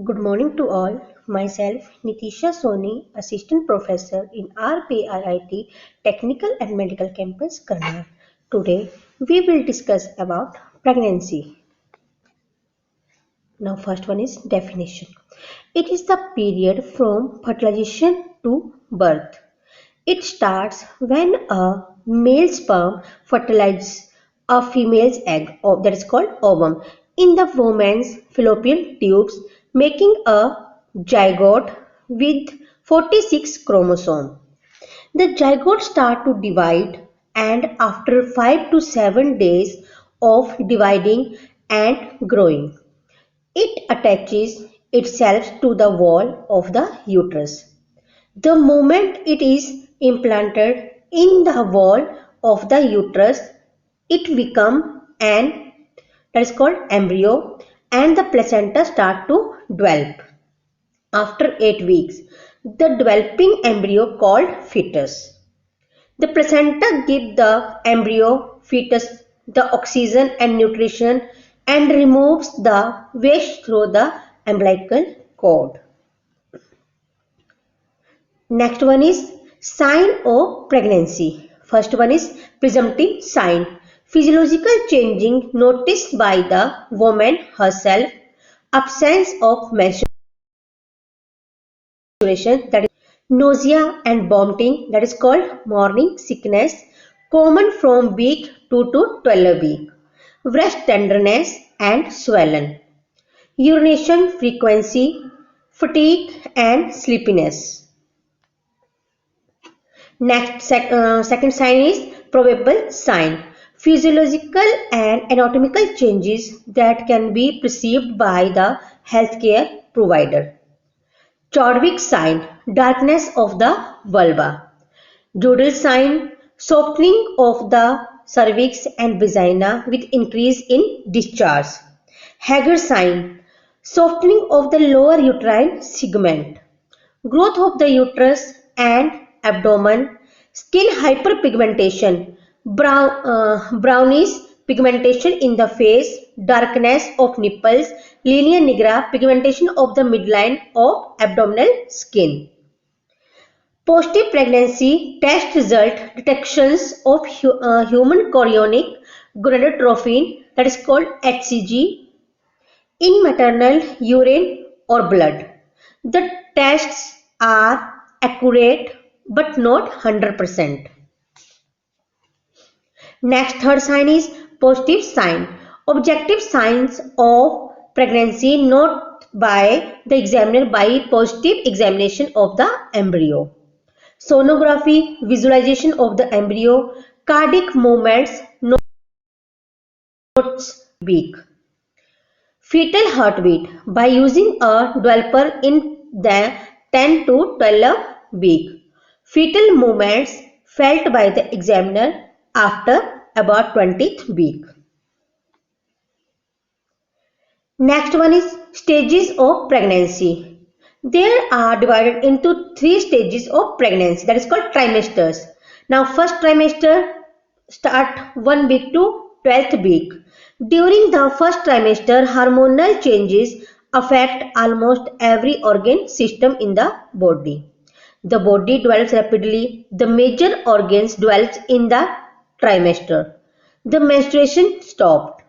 Good morning to all. Myself, Nitisha Soni, Assistant Professor in RPIIT Technical and Medical Campus, Karnal. Today, we will discuss about pregnancy. Now, first one is definition. It is the period from fertilization to birth. It starts when a male sperm fertilizes a female's egg, that is called ovum, in the woman's fallopian tubes, making a zygote with 46 chromosomes. The zygote starts to divide, and after 5 to 7 days of dividing and growing, it attaches itself to the wall of the uterus. The moment it is implanted in the wall of the uterus, it becomes an that is called embryo, and the placenta start to develop. After 8 weeks, the developing embryo called fetus. The placenta gives the embryo fetus the oxygen and nutrition and removes the waste through the umbilical cord. Next one is sign of pregnancy. First one is presumptive sign. Physiological changing noticed by the woman herself. Absence of menstruation, that is nausea and vomiting, that is called morning sickness, common from week 2 to 12 week. Breast tenderness and swollen. Urination frequency, fatigue and sleepiness. Second sign is probable sign. Physiological and anatomical changes that can be perceived by the healthcare provider. Chadwick sign, darkness of the vulva. Jodl sign, softening of the cervix and vagina with increase in discharge. Hager sign, softening of the lower uterine segment. Growth of the uterus and abdomen. Skin hyperpigmentation, brownish pigmentation in the face, darkness of nipples, linea nigra, pigmentation of the midline of abdominal skin. Positive pregnancy test result detections of human chorionic gonadotropin, that is called HCG, in maternal urine or blood. The tests are accurate but not 100%. Next, third sign is positive sign. Objective signs of pregnancy noted by the examiner by positive examination of the embryo. Sonography, visualization of the embryo, cardiac movements, notes beak. Fetal heartbeat by using a developer in the 10 to 12 week. Fetal movements felt by the examiner after about 20th week. Next one is stages of pregnancy. There are divided into 3 stages of pregnancy, that is called trimesters. Now first trimester start 1 week to 12th week. During the first trimester, hormonal changes affect almost every organ system in the body. The body develops rapidly. The major organs develop in the trimester. The menstruation stopped.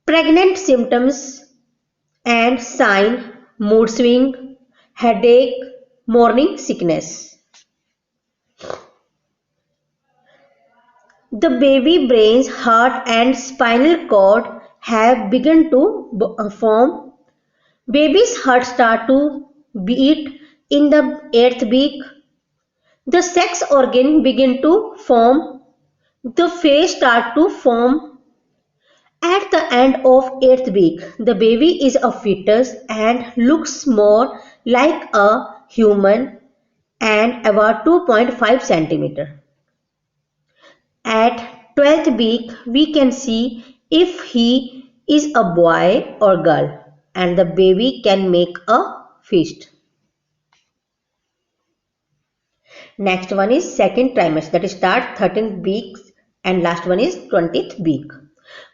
Pregnant symptoms and sign: mood swing, headache, morning sickness. The baby brain's heart and spinal cord have begun to form. Baby's heart start to beat in the 8th week. The sex organ begin to form. The face start to form. At the end of 8th week, the baby is a fetus and looks more like a human and about 2.5 centimeter. At 12th week, we can see if he is a boy or girl, and the baby can make a fist. Next one is second trimester, that is start 13th week and last one is 20th week.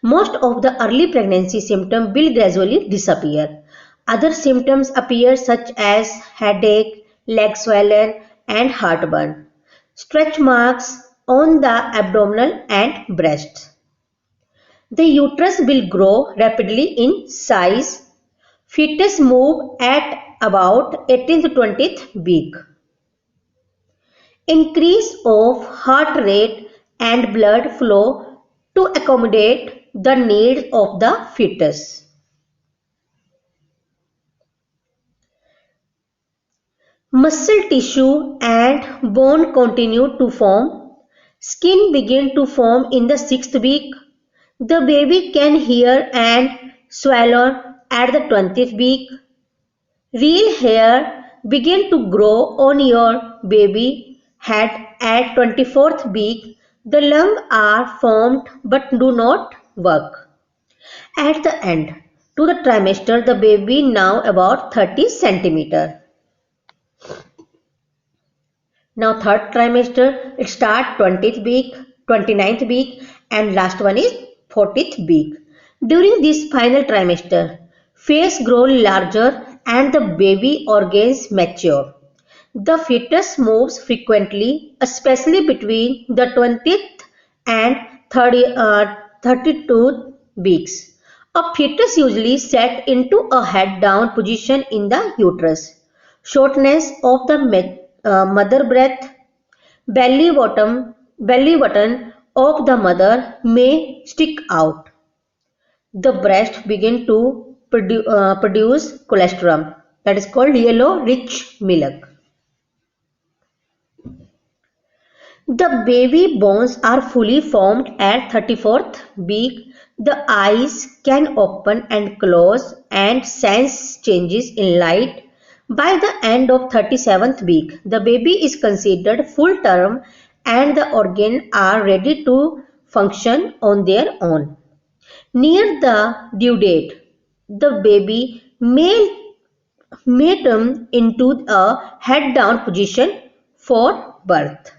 Most of the early pregnancy symptoms will gradually disappear. Other symptoms appear such as headache, leg swelling, and heartburn. Stretch marks on the abdomen and breast. The uterus will grow rapidly in size. Fetus move at about 18th to 20th week. Increase of heart rate and blood flow to accommodate the needs of the fetus. Muscle tissue and bone continue to form. Skin begin to form in the 6th week. The baby can hear and swallow at the 20th week. Real hair begin to grow on your baby head at 24th week. The lungs are formed but do not work. At the end to the trimester, the baby now about 30 centimeter. Now third trimester, it start 20th week, 29th week and last one is 40th week. During this final trimester, face grow larger and the baby organs mature. The fetus moves frequently, especially between the 20th and 32 weeks. A fetus usually set into a head down position in the uterus. Shortness of the mother breath, belly button of the mother may stick out. The breast begin to produce colostrum, that is called yellow rich milk. The baby bones are fully formed at 34th week. The eyes can open and close and sense changes in light. By the end of 37th week, the baby is considered full term and the organs are ready to function on their own. Near the due date, the baby may turn into a head down position for birth.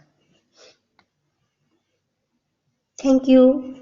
Thank you.